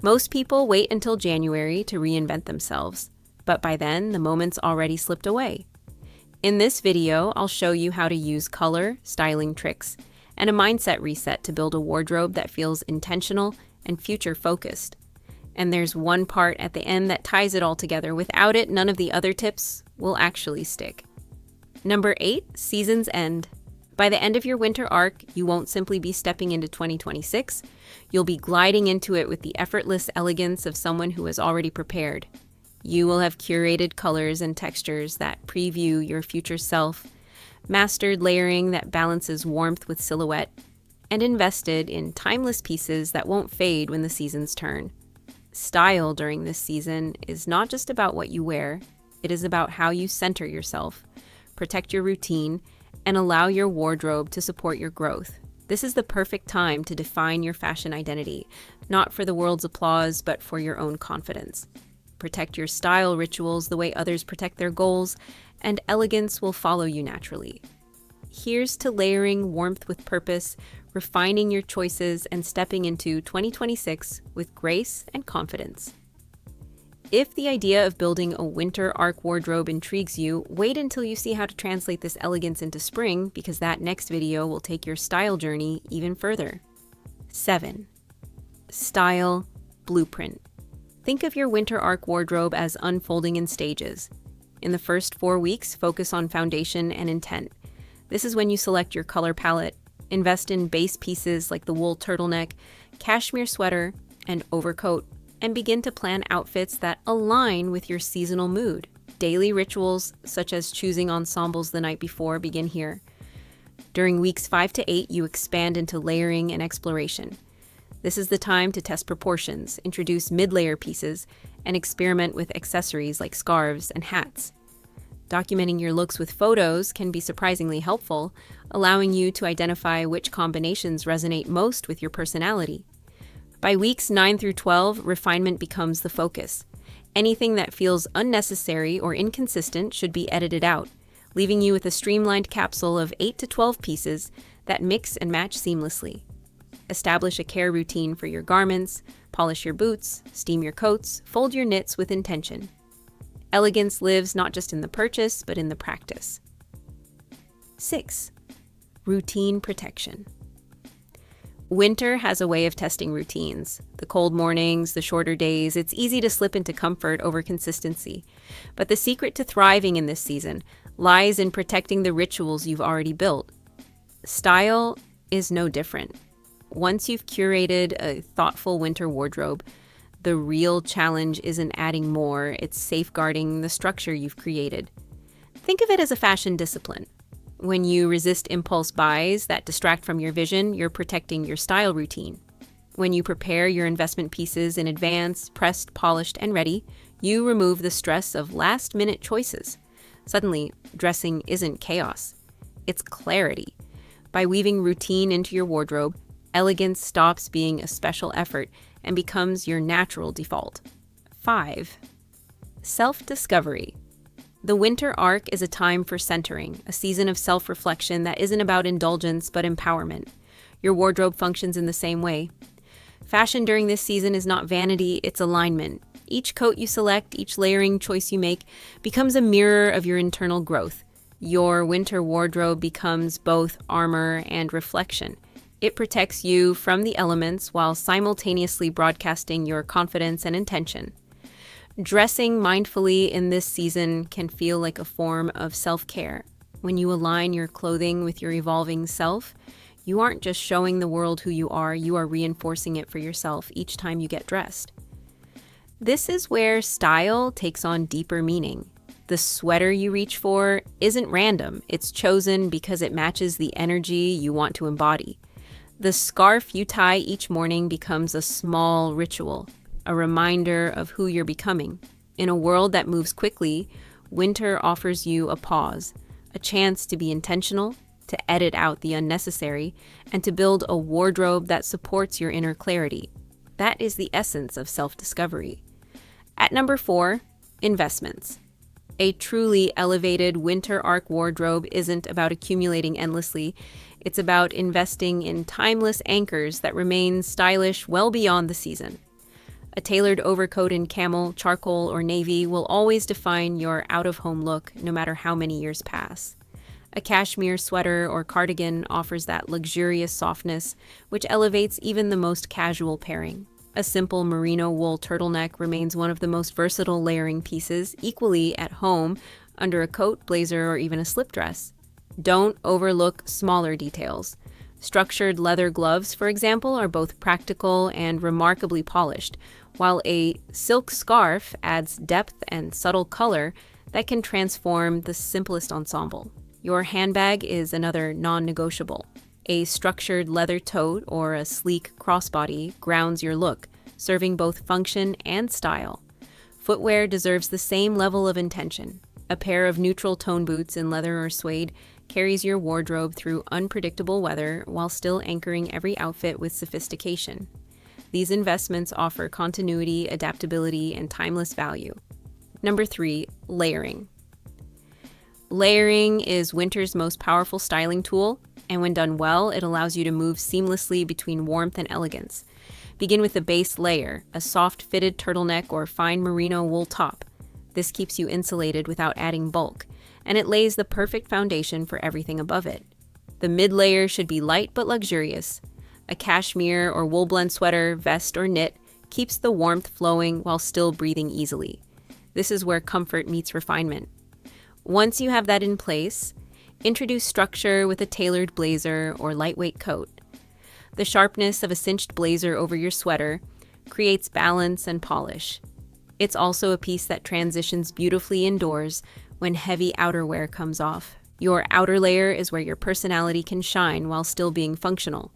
Most people wait until January to reinvent themselves, but by then, the moment's already slipped away. In this video, I'll show you how to use color, styling tricks, and a mindset reset to build a wardrobe that feels intentional and future-focused. And there's one part at the end that ties it all together. Without it, none of the other tips will actually stick. Number 8, season's end. By the end of your winter arc, you won't simply be stepping into 2026. You'll be gliding into it with the effortless elegance of someone who is already prepared. You will have curated colors and textures that preview your future self, mastered layering that balances warmth with silhouette, and invested in timeless pieces that won't fade when the seasons turn. Style during this season is not just about what you wear, it is about how you center yourself, protect your routine, and allow your wardrobe to support your growth. This is the perfect time to define your fashion identity, not for the world's applause, but for your own confidence. Protect your style rituals the way others protect their goals, and elegance will follow you naturally. Here's to layering warmth with purpose, refining your choices, and stepping into 2026 with grace and confidence. If the idea of building a winter arc wardrobe intrigues you, wait until you see how to translate this elegance into spring, because that next video will take your style journey even further. 7. Style blueprint. Think of your winter arc wardrobe as unfolding in stages. In the first 4 weeks, focus on foundation and intent. This is when you select your color palette, invest in base pieces like the wool turtleneck, cashmere sweater, and overcoat, and begin to plan outfits that align with your seasonal mood. Daily rituals, such as choosing ensembles the night before, begin here. During weeks 5 to 8, you expand into layering and exploration. This is the time to test proportions, introduce mid-layer pieces, and experiment with accessories like scarves and hats. Documenting your looks with photos can be surprisingly helpful, allowing you to identify which combinations resonate most with your personality. By weeks 9 through 12, refinement becomes the focus. Anything that feels unnecessary or inconsistent should be edited out, leaving you with a streamlined capsule of 8 to 12 pieces that mix and match seamlessly. Establish a care routine for your garments, polish your boots, steam your coats, fold your knits with intention. Elegance lives not just in the purchase, but in the practice. 6. Routine protection. Winter has a way of testing routines. The cold mornings, the shorter days, it's easy to slip into comfort over consistency. But the secret to thriving in this season lies in protecting the rituals you've already built. Style is no different. Once you've curated a thoughtful winter wardrobe, the real challenge isn't adding more, it's safeguarding the structure you've created. Think of it as a fashion discipline. When you resist impulse buys that distract from your vision, you're protecting your style routine. When you prepare your investment pieces in advance, pressed, polished, and ready, you remove the stress of last-minute choices. Suddenly, dressing isn't chaos. It's clarity. By weaving routine into your wardrobe, elegance stops being a special effort and becomes your natural default. 5. Self-discovery. The winter arc is a time for centering, a season of self-reflection that isn't about indulgence but empowerment. Your wardrobe functions in the same way. Fashion during this season is not vanity, it's alignment. Each coat you select, each layering choice you make, becomes a mirror of your internal growth. Your winter wardrobe becomes both armor and reflection. It protects you from the elements while simultaneously broadcasting your confidence and intention. Dressing mindfully in this season can feel like a form of self-care. When you align your clothing with your evolving self, you aren't just showing the world who you are reinforcing it for yourself each time you get dressed. This is where style takes on deeper meaning. The sweater you reach for isn't random, it's chosen because it matches the energy you want to embody. The scarf you tie each morning becomes a small ritual, a reminder of who you're becoming. In a world that moves quickly, winter offers you a pause, a chance to be intentional, to edit out the unnecessary, and to build a wardrobe that supports your inner clarity. That is the essence of self-discovery. At number 4, investments. A truly elevated winter arc wardrobe isn't about accumulating endlessly. It's about investing in timeless anchors that remain stylish well beyond the season. A tailored overcoat in camel, charcoal, or navy will always define your out-of-home look, no matter how many years pass. A cashmere sweater or cardigan offers that luxurious softness, which elevates even the most casual pairing. A simple merino wool turtleneck remains one of the most versatile layering pieces, equally at home, under a coat, blazer, or even a slip dress. Don't overlook smaller details. Structured leather gloves, for example, are both practical and remarkably polished, while a silk scarf adds depth and subtle color that can transform the simplest ensemble. Your handbag is another non-negotiable. A structured leather tote or a sleek crossbody grounds your look, serving both function and style. Footwear deserves the same level of intention. A pair of neutral tone boots in leather or suede carries your wardrobe through unpredictable weather while still anchoring every outfit with sophistication. These investments offer continuity, adaptability, and timeless value. Number 3, layering. Layering is winter's most powerful styling tool, and when done well, it allows you to move seamlessly between warmth and elegance. Begin with the base layer, a soft fitted turtleneck or fine merino wool top. This keeps you insulated without adding bulk, and it lays the perfect foundation for everything above it. The mid-layer should be light but luxurious. A cashmere or wool blend sweater, vest, or knit keeps the warmth flowing while still breathing easily. This is where comfort meets refinement. Once you have that in place, introduce structure with a tailored blazer or lightweight coat. The sharpness of a cinched blazer over your sweater creates balance and polish. It's also a piece that transitions beautifully indoors when heavy outerwear comes off. Your outer layer is where your personality can shine while still being functional.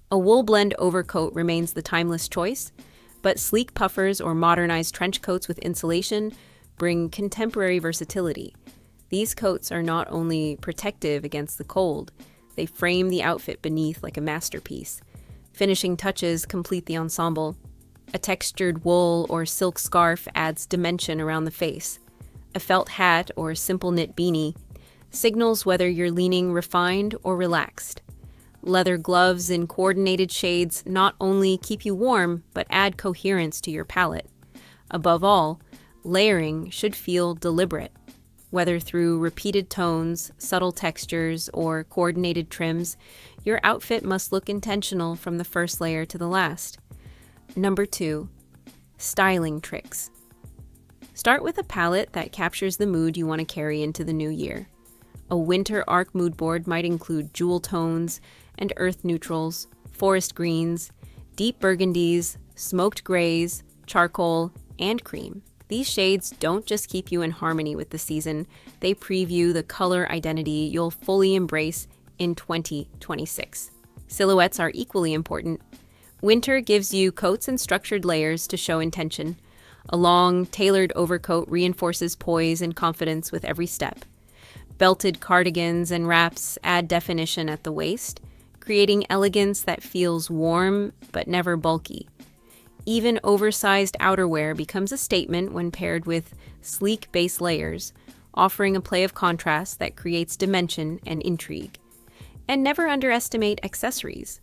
A wool blend overcoat remains the timeless choice, but sleek puffers or modernized trench coats with insulation bring contemporary versatility. These coats are not only protective against the cold, they frame the outfit beneath like a masterpiece. Finishing touches complete the ensemble. A textured wool or silk scarf adds dimension around the face. A felt hat or simple knit beanie signals whether you're leaning refined or relaxed. Leather gloves in coordinated shades not only keep you warm, but add coherence to your palette. Above all, layering should feel deliberate. Whether through repeated tones, subtle textures, or coordinated trims, your outfit must look intentional from the first layer to the last. Number 2, styling tricks. Start with a palette that captures the mood you want to carry into the new year. A winter arc mood board might include jewel tones and earth neutrals, forest greens, deep burgundies, smoked grays, charcoal, and cream. These shades don't just keep you in harmony with the season, they preview the color identity you'll fully embrace in 2026. Silhouettes are equally important. Winter gives you coats and structured layers to show intention. A long, tailored overcoat reinforces poise and confidence with every step. Belted cardigans and wraps add definition at the waist, creating elegance that feels warm but never bulky. Even oversized outerwear becomes a statement when paired with sleek base layers, offering a play of contrast that creates dimension and intrigue. And never underestimate accessories.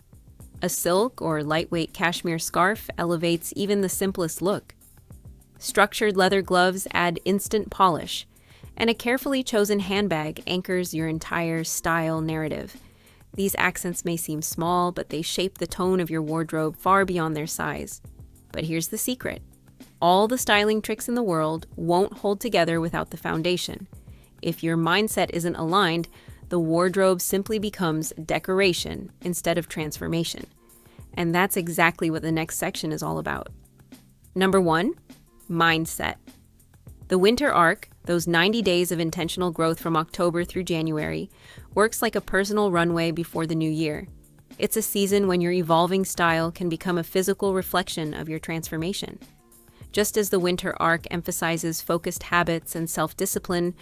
A silk or lightweight cashmere scarf elevates even the simplest look. Structured leather gloves add instant polish, and a carefully chosen handbag anchors your entire style narrative. These accents may seem small, but they shape the tone of your wardrobe far beyond their size. But here's the secret. All the styling tricks in the world won't hold together without the foundation. If your mindset isn't aligned, the wardrobe simply becomes decoration instead of transformation. And that's exactly what the next section is all about. Number 1, mindset. The winter arc, those 90 days of intentional growth from October through January, works like a personal runway before the new year. It's a season when your evolving style can become a physical reflection of your transformation. Just as the winter arc emphasizes focused habits and self-discipline,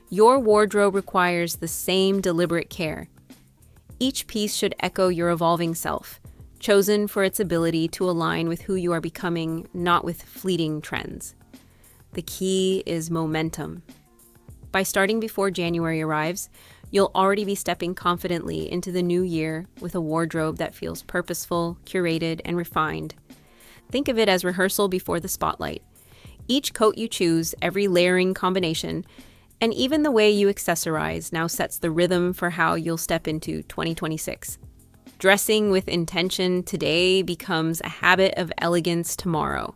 your wardrobe requires the same deliberate care. Each piece should echo your evolving self, chosen for its ability to align with who you are becoming, not with fleeting trends. The key is momentum. By starting before January arrives, you'll already be stepping confidently into the new year with a wardrobe that feels purposeful, curated, and refined. Think of it as rehearsal before the spotlight. Each coat you choose, every layering combination, and even the way you accessorize now sets the rhythm for how you'll step into 2026. Dressing with intention today becomes a habit of elegance tomorrow.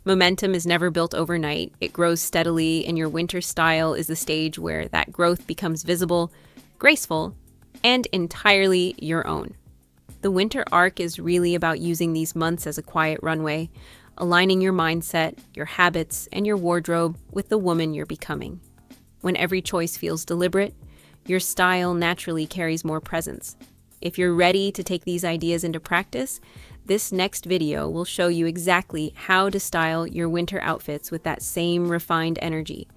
Momentum is never built overnight. It grows steadily, and your winter style is the stage where that growth becomes visible, graceful, and entirely your own. The winter arc is really about using these months as a quiet runway, aligning your mindset, your habits, and your wardrobe with the woman you're becoming. When every choice feels deliberate, your style naturally carries more presence. If you're ready to take these ideas into practice, this next video will show you exactly how to style your winter outfits with that same refined energy.